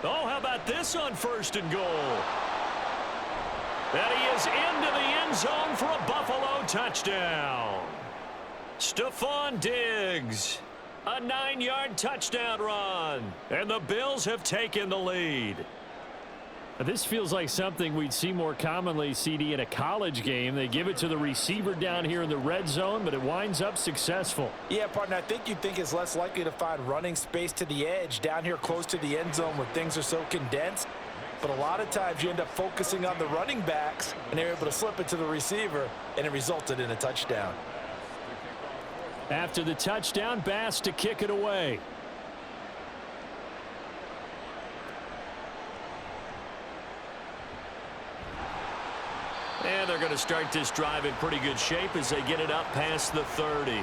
Oh, how about this on 1st and goal? And he is into the end zone for a Buffalo touchdown. Stephon Diggs, a 9-yard touchdown run. And the Bills have taken the lead. This feels like something we'd see more commonly, CD, in a college game. They give it to the receiver down here in the red zone, but it winds up successful. Yeah, partner, I think you'd think it's less likely to find running space to the edge down here close to the end zone where things are so condensed. But a lot of times you end up focusing on the running backs, and they're able to slip it to the receiver, and it resulted in a touchdown. After the touchdown, Bass to kick it away. And they're going to start this drive in pretty good shape as they get it up past the 30.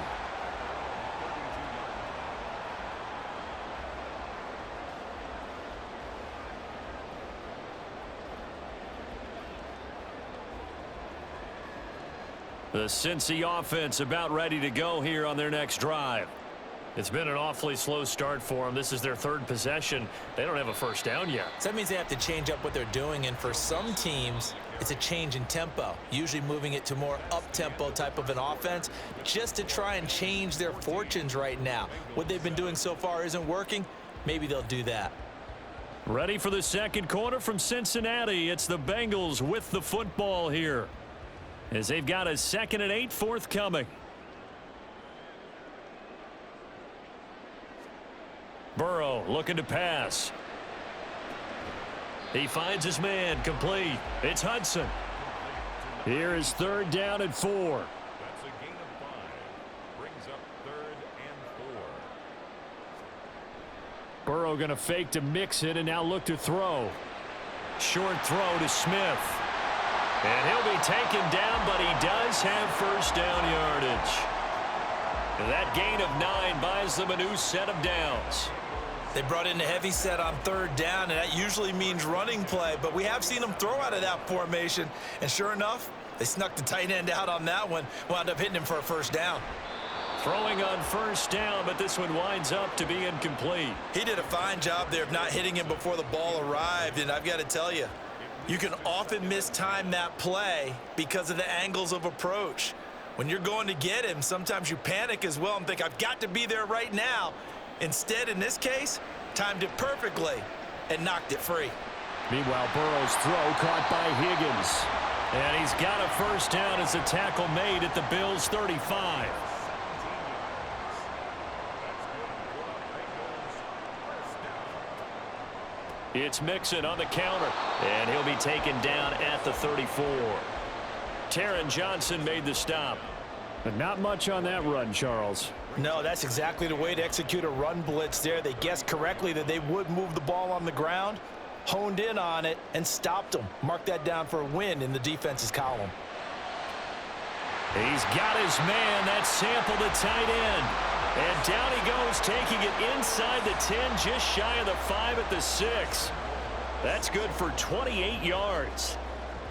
The Cincy offense about ready to go here on their next drive. It's been an awfully slow start for them. This is their 3rd possession. They don't have a first down yet. So that means they have to change up what they're doing, and for some teams, it's a change in tempo, usually moving it to more up-tempo type of an offense just to try and change their fortunes right now. What they've been doing so far isn't working. Maybe they'll do that. Ready for the 2nd quarter from Cincinnati. It's the Bengals with the football here, as they've got a 2nd and 8 forthcoming. Burrow looking to pass. He finds his man, complete. It's Hudson. Here is 3rd down and 4. That's a gain of 5. Brings up 3rd and 4. Burrow going to fake to mix it and now look to throw. Short throw to Smith. And he'll be taken down, but he does have first down yardage. That gain of 9 buys them a new set of downs. They brought in a heavy set on 3rd down, and that usually means running play, but we have seen them throw out of that formation, and sure enough, they snuck the tight end out on that one, wound up hitting him for a first down. Throwing on first down, but this one winds up to be incomplete. He did a fine job there of not hitting him before the ball arrived, and I've got to tell you, you can often mistime that play because of the angles of approach. When you're going to get him, sometimes you panic as well and think, I've got to be there right now. Instead, in this case, timed it perfectly and knocked it free. Meanwhile, Burrow's throw caught by Higgins. And he's got a first down as a tackle made at the Bills' 35. It's Mixon on the counter, and he'll be taken down at the 34. Taron Johnson made the stop. But not much on that run, Charles. No, that's exactly the way to execute a run blitz there. They guessed correctly that they would move the ball on the ground, honed in on it, and stopped them. Mark that down for a win in the defense's column. He's got his man. That's Sample, the tight end. And down he goes, taking it inside the 10, just shy of the 5 at the 6. That's good for 28 yards.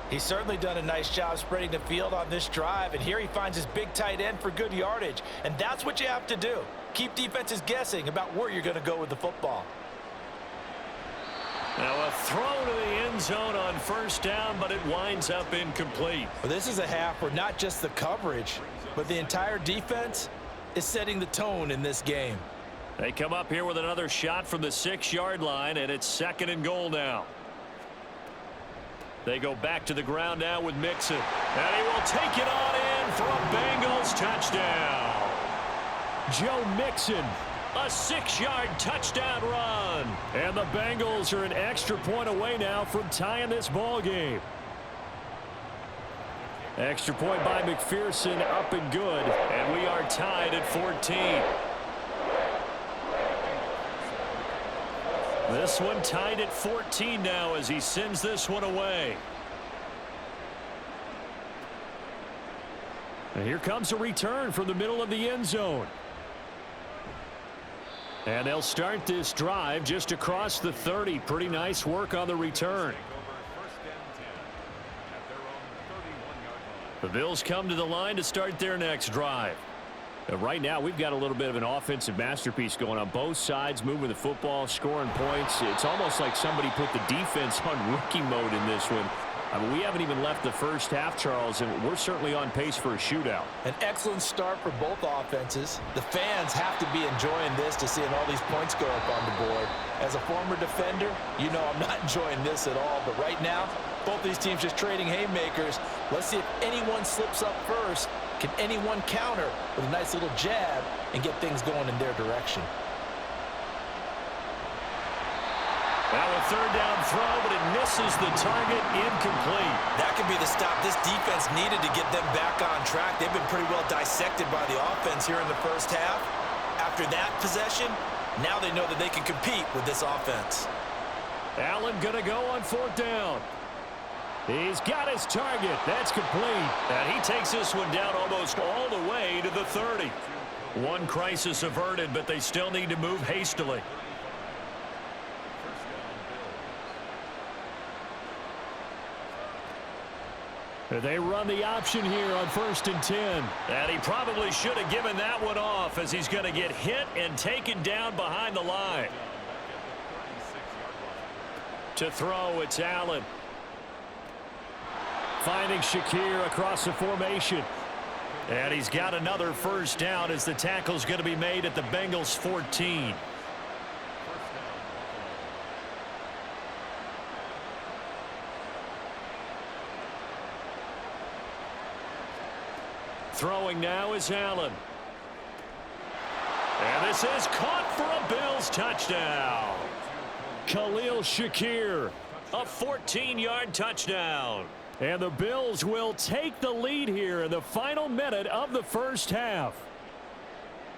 He's certainly done a nice job spreading the field on this drive, and here he finds his big tight end for good yardage. And that's what you have to do. Keep defenses guessing about where you're going to go with the football. Now a throw to the end zone on first down, but it winds up incomplete. Well, this is a half where not just the coverage, but the entire defense is setting the tone in this game. They come up here with another shot from the 6-yard line, and it's 2nd and goal now. They go back to the ground now with Mixon. And he will take it on in for a Bengals touchdown. Joe Mixon. A 6-yard touchdown run. And the Bengals are an extra point away now from tying this ball game. Extra point by McPherson, up and good. And we are tied at 14. This one tied at 14 now as he sends this one away. And here comes a return from the middle of the end zone. And they'll start this drive just across the 30. Pretty nice work on the return. The Bills come to the line to start their next drive. Right now, we've got a little bit of an offensive masterpiece going on both sides, moving the football, scoring points. It's almost like somebody put the defense on rookie mode in this one. I mean, we haven't even left the first half, Charles, and we're certainly on pace for a shootout. An excellent start for both offenses. The fans have to be enjoying this to seeing all these points go up on the board. As a former defender, you know I'm not enjoying this at all. But right now, both these teams just trading haymakers. Let's see if anyone slips up first. Can anyone counter with a nice little jab and get things going in their direction? Now a third down throw, but it misses the target, incomplete. That could be the stop this defense needed to get them back on track. They've been pretty well dissected by the offense here in the first half. After that possession, now they know that they can compete with this offense. Allen gonna go on fourth down. He's got his target. That's complete. And he takes this one down almost all the way to the 30. One crisis averted, but they still need to move hastily. They run the option here on 1st and 10. And he probably should have given that one off as he's going to get hit and taken down behind the line. To throw, it's Allen. Finding Shakir across the formation. And he's got another first down as the tackle's going to be made at the Bengals 14. Throwing now is Allen. And this is caught for a Bills touchdown. Khalil Shakir. A 14-yard touchdown. And the Bills will take the lead here in the final minute of the first half.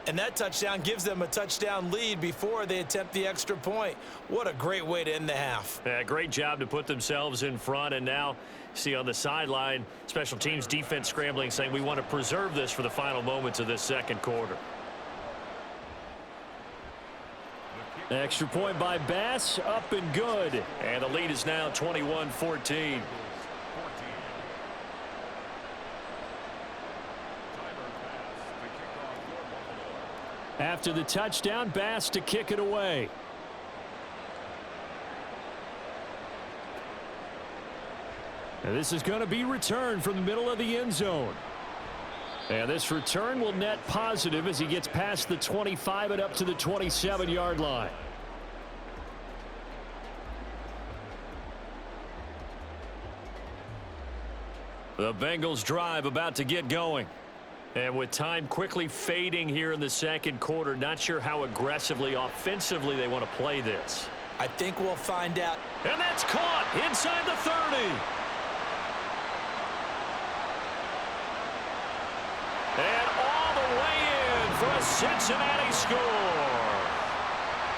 And that touchdown gives them a touchdown lead before they attempt the extra point. What a great way to end the half. Yeah, great job to put themselves in front. And now, see on the sideline, special teams defense scrambling, saying we want to preserve this for the final moments of this second quarter. Extra point by Bass, up and good. And the lead is now 21-14. After the touchdown, Bass to kick it away. And this is going to be returned from the middle of the end zone. And this return will net positive as he gets past the 25 and up to the 27-yard line. The Bengals drive about to get going. And with time quickly fading here in the second quarter, not sure how aggressively, offensively they want to play this. I think we'll find out. And that's caught inside the 30. And all the way in for a Cincinnati score.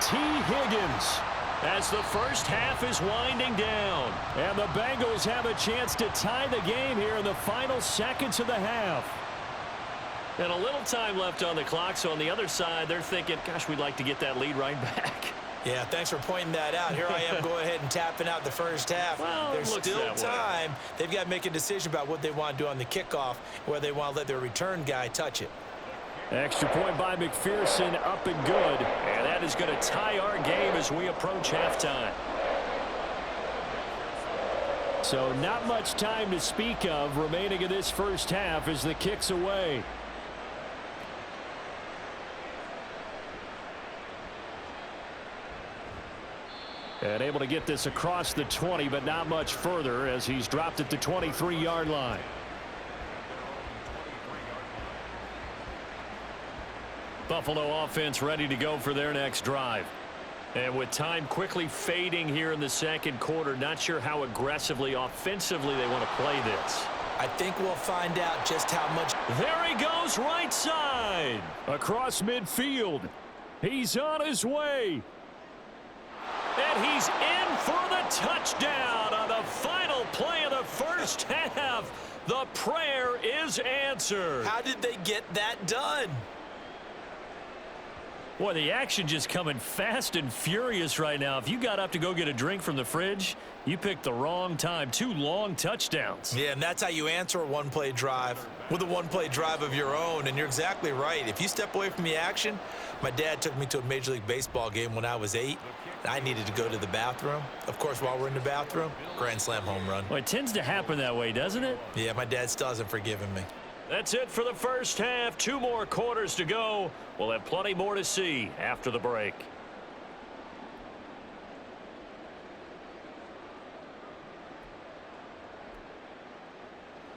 T. Higgins. As the first half is winding down. And the Bengals have a chance to tie the game here in the final seconds of the half. And a little time left on the clock, so on the other side, they're thinking, gosh, we'd like to get that lead right back. Yeah, thanks for pointing that out. Here I am going ahead and tapping out the first half. Well, there's still time. Way. They've got to make a decision about what they want to do on the kickoff, whether they want to let their return guy touch it. Extra point by McPherson, up and good. And that is going to tie our game as we approach halftime. So not much time to speak of remaining in this first half as the kick's away. And able to get this across the 20, but not much further as he's dropped at the 23-yard line. Buffalo offense ready to go for their next drive. And with time quickly fading here in the second quarter, not sure how aggressively, offensively they want to play this. I think we'll find out just how much. There he goes, right side. Across midfield. He's on his way. And he's in for the touchdown on the final play of the first half. The prayer is answered. How did they get that done? Boy, the action just coming fast and furious right now. If you got up to go get a drink from the fridge, you picked the wrong time. 2 long touchdowns. Yeah, and that's how you answer a one-play drive with a one-play drive of your own. And you're exactly right. If you step away from the action, my dad took me to a Major League Baseball game when I was 8. And I needed to go to the bathroom. Of course, while we're in the bathroom, grand slam home run. Well, it tends to happen that way, doesn't it? Yeah, my dad still hasn't forgiven me. That's it for the first half. 2 more quarters to go. We'll have plenty more to see after the break.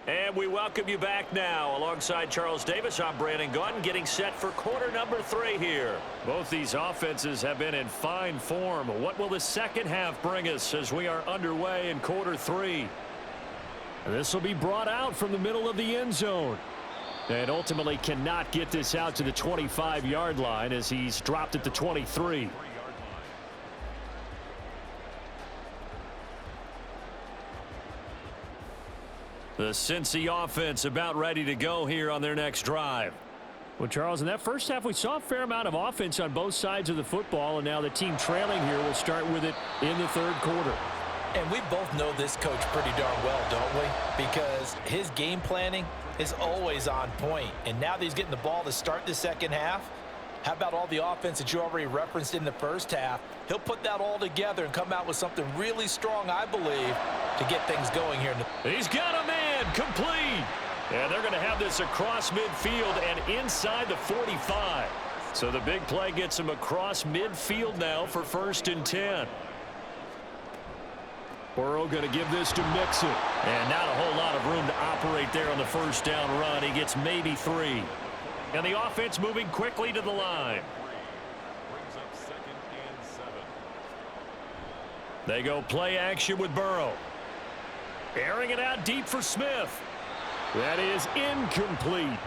And we welcome you back now. Alongside Charles Davis, I'm Brandon Gunn, getting set for quarter number 3 here. Both these offenses have been in fine form. What will the second half bring us as we are underway in quarter 3? This will be brought out from the middle of the end zone. And ultimately cannot get this out to the 25-yard line as he's dropped at the 23. The Cincy offense about ready to go here on their next drive. Well, Charles, in that first half, we saw a fair amount of offense on both sides of the football, and now the team trailing here will start with it in the third quarter. And we both know this coach pretty darn well, don't we? Because his game planning is always on point. And now that he's getting the ball to start the second half, how about all the offense that you already referenced in the first half? He'll put that all together and come out with something really strong, I believe, to get things going here. He's got a man complete. And they're going to have this across midfield and inside the 45. So the big play gets him across midfield now for 1st and 10. Burrow going to give this to Mixon. And not a whole lot of room to operate there on the first down run. He gets maybe 3. And the offense moving quickly to the line. Brings up 2nd and 7. They go play action with Burrow. Airing it out deep for Smith. That is incomplete.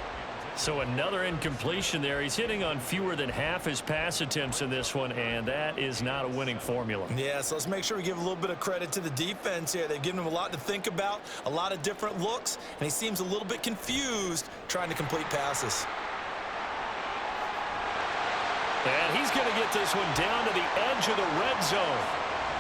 So another incompletion there. He's hitting on fewer than half his pass attempts in this one, and that is not a winning formula. Yeah, so let's make sure we give a little bit of credit to the defense here. They've given him a lot to think about, a lot of different looks, and he seems a little bit confused trying to complete passes. And he's going to get this one down to the edge of the red zone.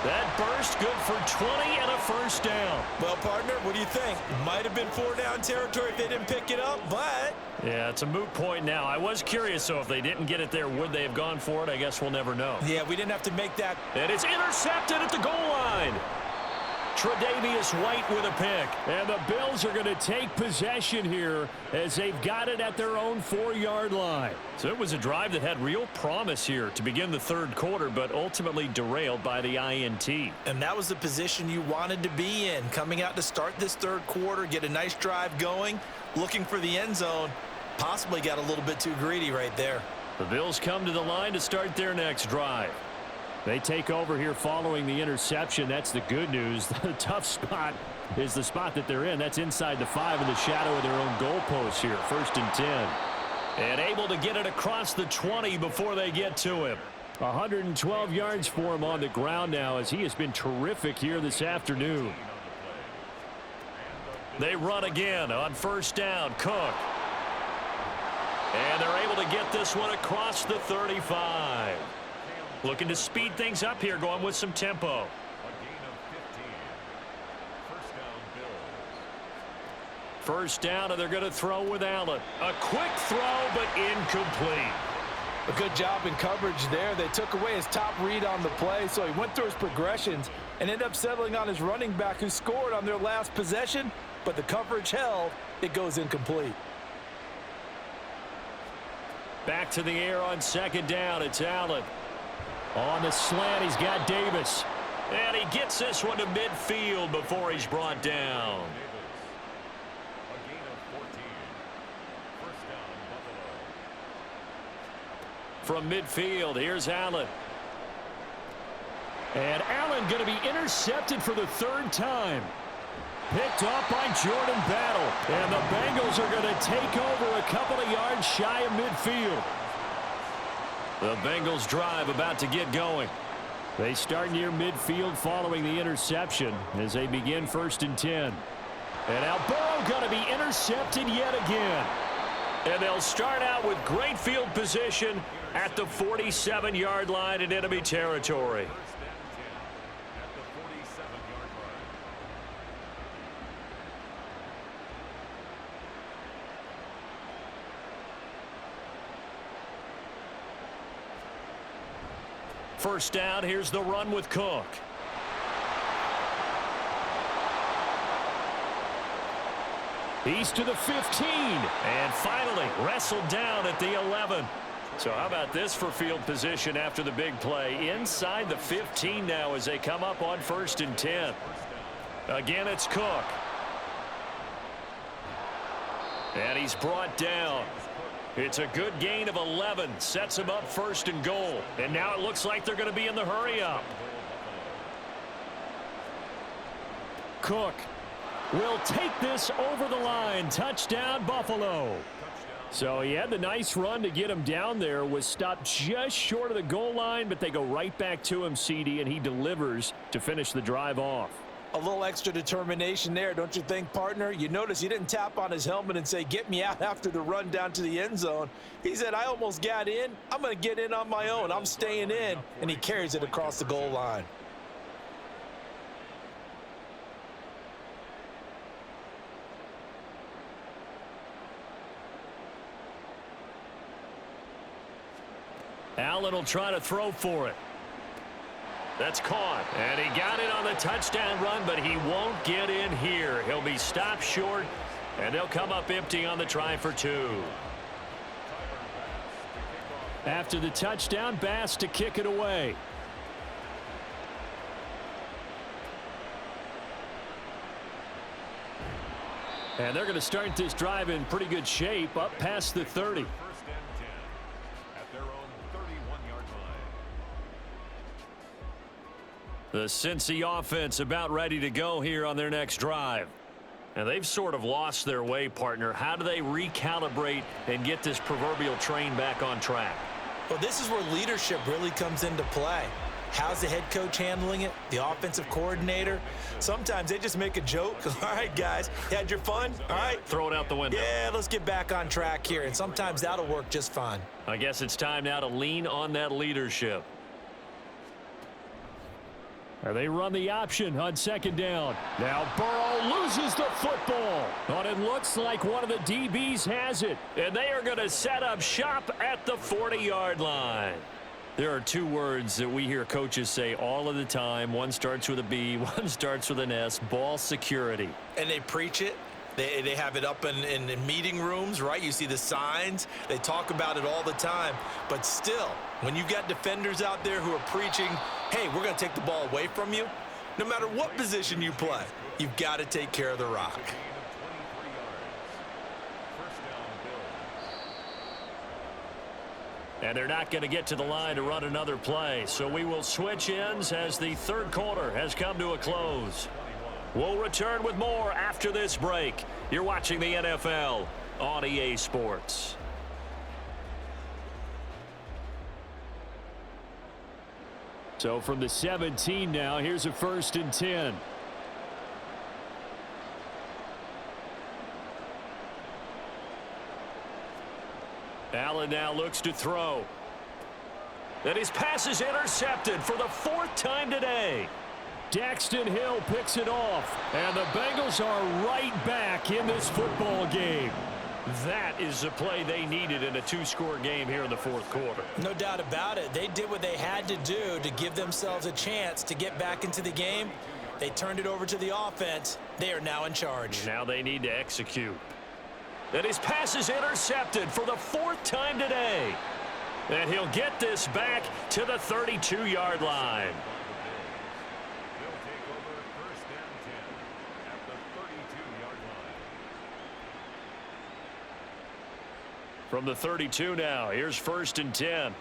That burst good for 20 and a first down. Well, partner, what do you think? Might have been 4-down territory if they didn't pick it up, but... Yeah, it's a moot point now. I was curious, so if they didn't get it there, would they have gone for it? I guess we'll never know. Yeah, we didn't have to make that. And it's intercepted at the goal line. Tre'Davious White with a pick. And the Bills are going to take possession here as they've got it at their own 4-yard line. So it was a drive that had real promise here to begin the third quarter, but ultimately derailed by the INT. And that was the position you wanted to be in. Coming out to start this third quarter, get a nice drive going, looking for the end zone. Possibly got a little bit too greedy right there. The Bills come to the line to start their next drive. They take over here following the interception. That's the good news. The tough spot is the spot that they're in. That's inside the 5 in the shadow of their own goalpost here. 1st and 10. And able to get it across the 20 before they get to him. 112 yards for him on the ground now as he has been terrific here this afternoon. They run again on 1st down. Cook. And they're able to get this one across the 35. Looking to speed things up here, going with some tempo. A gain of 15. First down, Bills. First down, and they're going to throw with Allen. A quick throw, but incomplete. A good job in coverage there. They took away his top read on the play, so he went through his progressions and ended up settling on his running back who scored on their last possession, but the coverage held. It goes incomplete. Back to the air on 2nd down. It's Allen. On the slant, he's got Davis. And he gets this one to midfield before he's brought down. A gain of 14. First down, Buffalo. From midfield, here's Allen. And Allen going to be intercepted for the 3rd time. Picked off by Jordan Battle. And the Bengals are going to take over a couple of yards shy of midfield. The Bengals drive about to get going. They start near midfield following the interception as they begin 1st and 10. And now Burrow going to be intercepted yet again. And they'll start out with great field position at the 47-yard line in enemy territory. First down, here's the run with Cook. He's to the 15, and finally wrestled down at the 11. So how about this for field position after the big play? Inside the 15 now as they come up on 1st and 10. Again, it's Cook. And he's brought down. It's a good gain of 11. Sets him up 1st and goal. And now it looks like they're going to be in the hurry-up. Cook will take this over the line. Touchdown, Buffalo. So he had the nice run to get him down there. Was stopped just short of the goal line, but they go right back to him, CD, and he delivers to finish the drive off. A little extra determination there, don't you think, partner? You notice he didn't tap on his helmet and say, get me out after the run down to the end zone. He said, I almost got in. I'm going to get in on my own. I'm staying in. And he carries it across the goal line. Allen will try to throw for it. That's caught. And he got it on the touchdown run, but he won't get in here. He'll be stopped short, and they'll come up empty on the try for 2. After the touchdown, Bass to kick it away. And they're going to start this drive in pretty good shape up past the 30. The Cincy offense about ready to go here on their next drive. And they've sort of lost their way, partner. How do they recalibrate and get this proverbial train back on track? Well, this is where leadership really comes into play. How's the head coach handling it? The offensive coordinator? Sometimes they just make a joke. All right, guys, you had your fun? All right. Throw it out the window. Yeah, let's get back on track here. And sometimes that'll work just fine. I guess it's time now to lean on that leadership. And they run the option on 2nd down. Now Burrow loses the football. But it looks like one of the DBs has it. And they are going to set up shop at the 40-yard line. There are 2 words that we hear coaches say all of the time. One starts with a B, one starts with an S. Ball security. And they preach it. They have it up in meeting rooms, right? You see the signs. They talk about it all the time. But still, when you've got defenders out there who are preaching, hey, we're going to take the ball away from you, no matter what position you play, you've got to take care of the rock. And they're not going to get to the line to run another play. So we will switch ends as the 3rd quarter has come to a close. We'll return with more after this break. You're watching the NFL on EA Sports. So from the 17 now, here's a 1st and 10. Allen now looks to throw. And his pass is intercepted for the 4th time today. Daxton Hill picks it off, and the Bengals are right back in this football game. That is the play they needed in a 2-score game here in the 4th quarter. No doubt about it. They did what they had to do to give themselves a chance to get back into the game. They turned it over to the offense. They are now in charge. Now they need to execute. And his pass is intercepted for the 4th time today. And he'll get this back to the 32-yard line. From the 32 now, here's 1st and 10.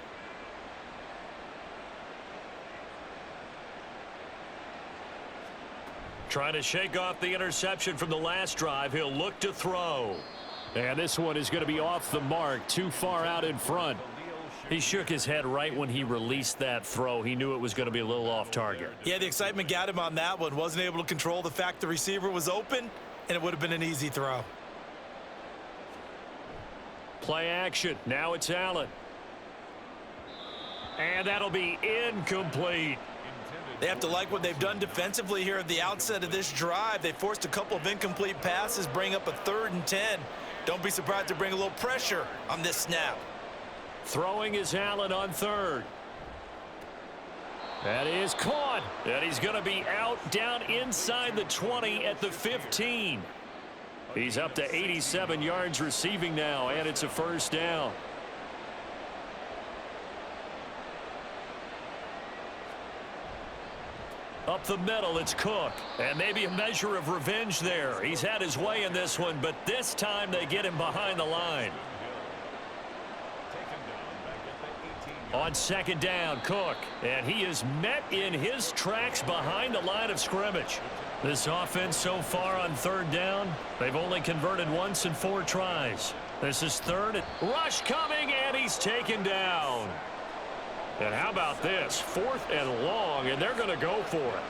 Trying to shake off the interception from the last drive. He'll look to throw. And this one is going to be off the mark, too far out in front. He shook his head right when he released that throw. He knew it was going to be a little off target. Yeah, the excitement got him on that one. Wasn't able to control the fact the receiver was open, and it would have been an easy throw. Play action. Now it's Allen. And that'll be incomplete. They have to like what they've done defensively here at the outset of this drive. They forced a couple of incomplete passes, bring up a 3rd and 10. Don't be surprised to bring a little pressure on this snap. Throwing is Allen on 3rd. That is caught. And he's going to be out down inside the 20 at the 15. He's up to 87 yards receiving now, and it's a 1st down. Up the middle, it's Cook. And maybe a measure of revenge there. He's had his way in this one, but this time they get him behind the line. On 2nd down, Cook. And he is met in his tracks behind the line of scrimmage. This offense so far on 3rd down, they've only converted once in 4 tries. This is 3rd. Rush coming, and he's taken down. And how about this? 4th and long, and they're going to go for it.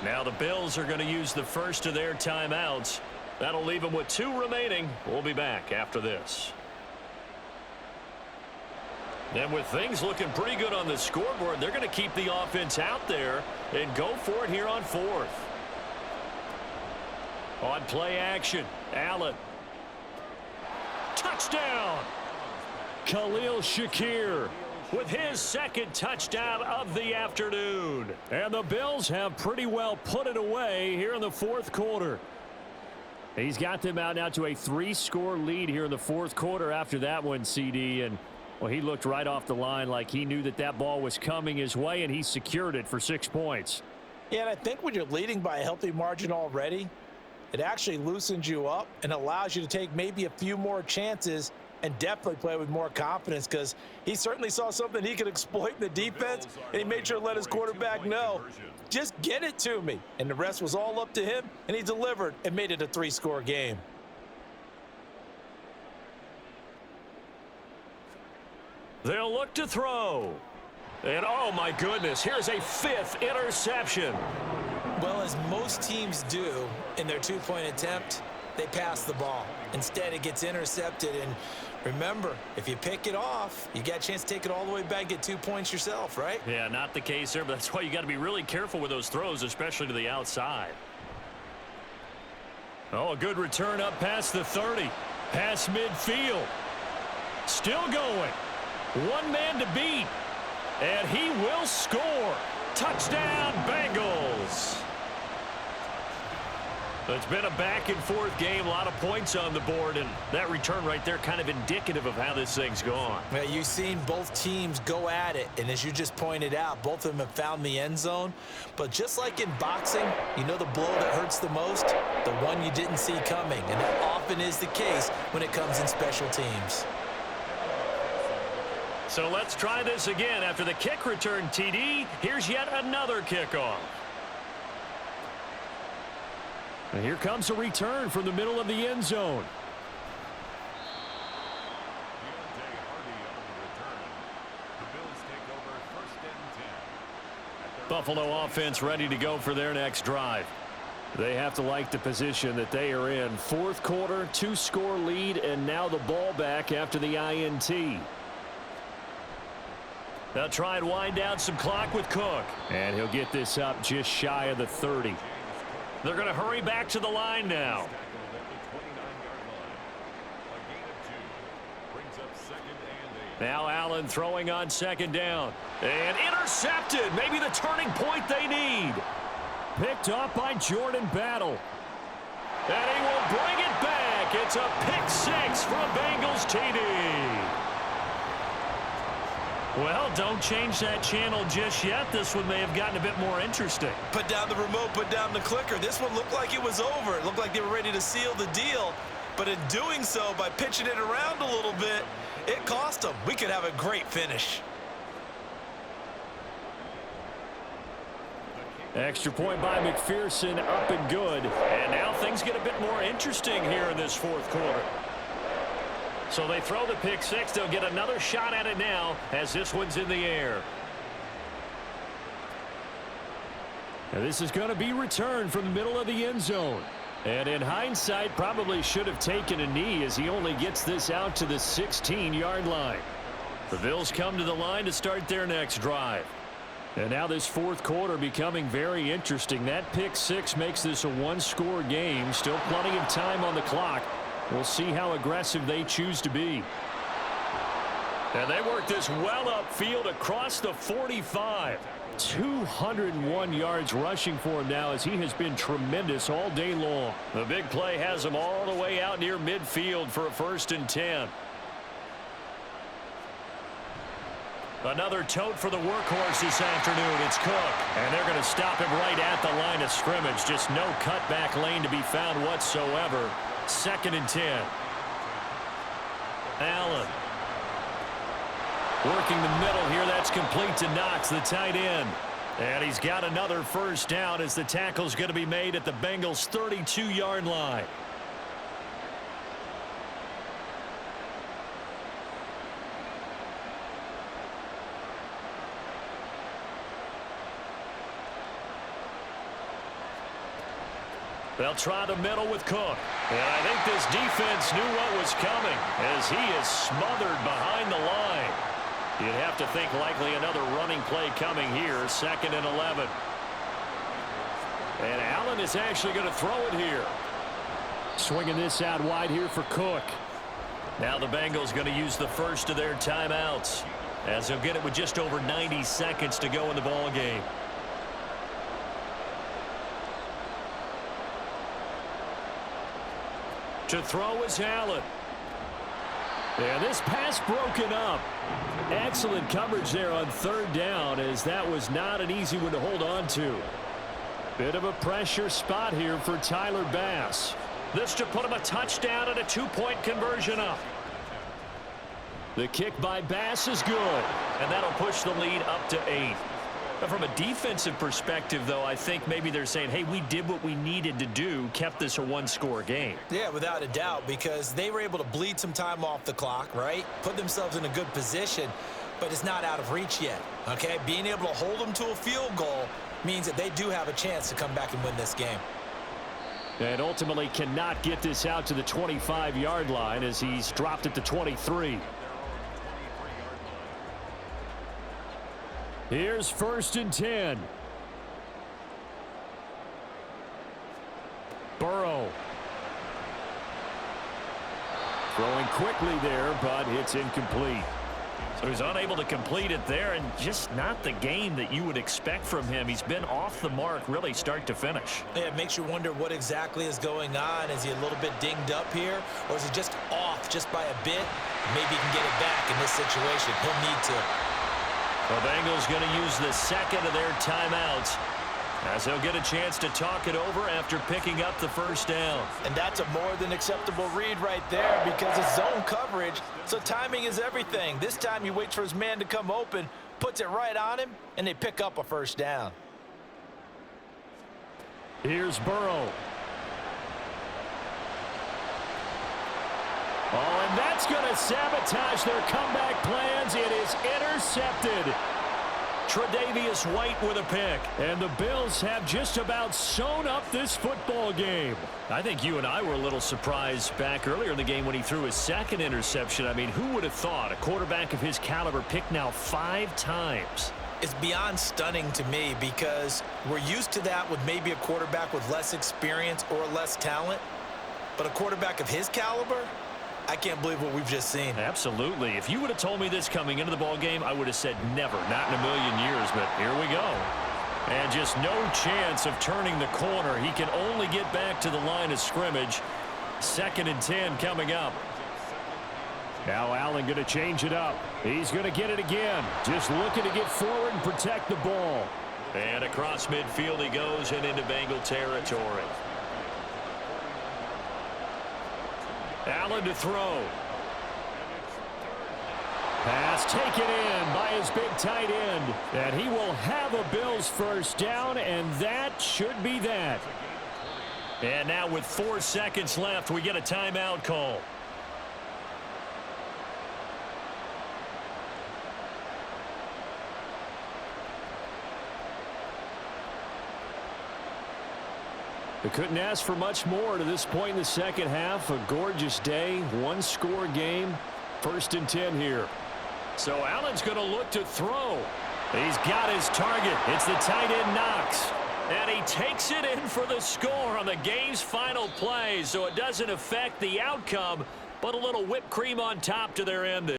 Now the Bills are going to use the first of their timeouts. That'll leave them with 2 remaining. We'll be back after this. And with things looking pretty good on the scoreboard, they're going to keep the offense out there and go for it here on 4th. On play action, Allen. Touchdown! Khalil Shakir with his 2nd touchdown of the afternoon. And the Bills have pretty well put it away here in the 4th quarter. He's got them out now to a 3-score lead here in the 4th quarter after that one, CD. And, well, he looked right off the line like he knew that that ball was coming his way, and he secured it for 6 points. Yeah, and I think when you're leading by a healthy margin already, it actually loosens you up and allows you to take maybe a few more chances and definitely play with more confidence, because he certainly saw something he could exploit in the defense, and he made sure to let his quarterback know, just get it to me. And the rest was all up to him, and he delivered and made it a 3-score game. They'll look to throw. And, oh, my goodness, here's a 5th interception. Well, as most teams do in their 2-point attempt, they pass the ball. Instead, it gets intercepted. And remember, if you pick it off, you got a chance to take it all the way back, get 2 points yourself, right? Yeah, not the case there, but that's why you got to be really careful with those throws, especially to the outside. Oh, a good return up past the 30. Past midfield. Still going. 1 man to beat. And he will score. Touchdown, Bengals. It's been a back-and-forth game, a lot of points on the board, and that return right there kind of indicative of how this thing's gone. Well, you've seen both teams go at it, and as you just pointed out, both of them have found the end zone. But just like in boxing, you know the blow that hurts the most? The one you didn't see coming, and that often is the case when it comes in special teams. So let's try this again. After the kick return, TD, here's yet another kickoff. And here comes a return from the middle of the end zone. Buffalo offense ready to go for their next drive. They have to like the position that they are in. 4th quarter, 2-score lead, and now the ball back after the INT. They'll try and wind down some clock with Cook. And he'll get this up just shy of the 30. They're going to hurry back to the line now. Now Allen throwing on 2nd down. And intercepted. Maybe the turning point they need. Picked up by Jordan Battle. And he will bring it back. It's a pick 6 for a Bengals TD. Well, don't change that channel just yet. This one may have gotten a bit more interesting. Put down the remote, put down the clicker. This one looked like it was over. It looked like they were ready to seal the deal. But in doing so, by pitching it around a little bit, it cost them. We could have a great finish. Extra point by McPherson, up and good. And now things get a bit more interesting here in this 4th quarter. So they throw the pick 6. They'll get another shot at it now as this one's in the air. And this is going to be returned from the middle of the end zone. And in hindsight, probably should have taken a knee as he only gets this out to the 16-yard line. The Bills come to the line to start their next drive. And now this fourth quarter becoming very interesting. That pick six makes this a one-score game. Still plenty of time on the clock. We'll see how aggressive they choose to be. And they work this well upfield across the 45. 201 yards rushing for him now as he has been tremendous all day long. The big play has him all the way out near midfield for a 1st and 10. Another tote for the workhorse this afternoon. It's Cook. And they're going to stop him right at the line of scrimmage. Just no cutback lane to be found whatsoever. 2nd and 10. Allen. Working the middle here. That's complete to Knox, the tight end. And he's got another 1st down as the tackle's going to be made at the Bengals' 32-yard line. They'll try the middle with Cook. And I think this defense knew what was coming as he is smothered behind the line. You'd have to think likely another running play coming here. 2nd and 11. And Allen is actually going to throw it here. Swinging this out wide here for Cook. Now the Bengals going to use the first of their timeouts as they'll get it with just over 90 seconds to go in the ball game. To throw is Allen. And this pass broken up. Excellent coverage there on 3rd down as that was not an easy one to hold on to. Bit of a pressure spot here for Tyler Bass. This to put him a touchdown and a 2-point conversion up. The kick by Bass is good. And that'll push the lead up to 8. But from a defensive perspective, though, I think maybe they're saying, hey, we did what we needed to do, kept this a one-score game. Yeah, without a doubt, because they were able to bleed some time off the clock, right? Put themselves in a good position, but it's not out of reach yet, okay? Being able to hold them to a field goal means that they do have a chance to come back and win this game. And ultimately cannot get this out to the 25-yard line as he's dropped at the 23. Here's 1st and 10. Burrow. Throwing quickly there, but it's incomplete. So he's unable to complete it there, and just not the game that you would expect from him. He's been off the mark really start to finish. Yeah, it makes you wonder what exactly is going on. Is he a little bit dinged up here, or is he just off just by a bit? Maybe he can get it back in this situation. He'll need to. The Bengals going to use the 2nd of their timeouts as they'll get a chance to talk it over after picking up the 1st down. And that's a more than acceptable read right there because it's zone coverage, so timing is everything. This time he waits for his man to come open, puts it right on him, and they pick up a 1st down. Here's Burrow. Oh, and that's going to sabotage their comeback plans. It is intercepted. Tre'Davious White with a pick. And the Bills have just about sewn up this football game. I think you and I were a little surprised back earlier in the game when he threw his 2nd interception. I mean, who would have thought a quarterback of his caliber picked now 5 times? It's beyond stunning to me because we're used to that with maybe a quarterback with less experience or less talent. But a quarterback of his caliber, I can't believe what we've just seen. Absolutely. If you would have told me this coming into the ball game, I would have said never, not in a million years, but here we go. And just no chance of turning the corner. He can only get back to the line of scrimmage. 2nd and 10 coming up. Now Allen going to change it up. He's going to get it again. Just looking to get forward and protect the ball. And across midfield he goes and into Bengal territory. Allen to throw. Pass taken in by his big tight end. And he will have a Bills 1st down, and that should be that. And now with 4 seconds left, we get a timeout call. They couldn't ask for much more to this point in the second half. A gorgeous day, one-score game. 1st and 10 here. So Allen's going to look to throw. He's got his target. It's the tight end Knox. And he takes it in for the score on the game's final play. So it doesn't affect the outcome, but a little whipped cream on top to their end.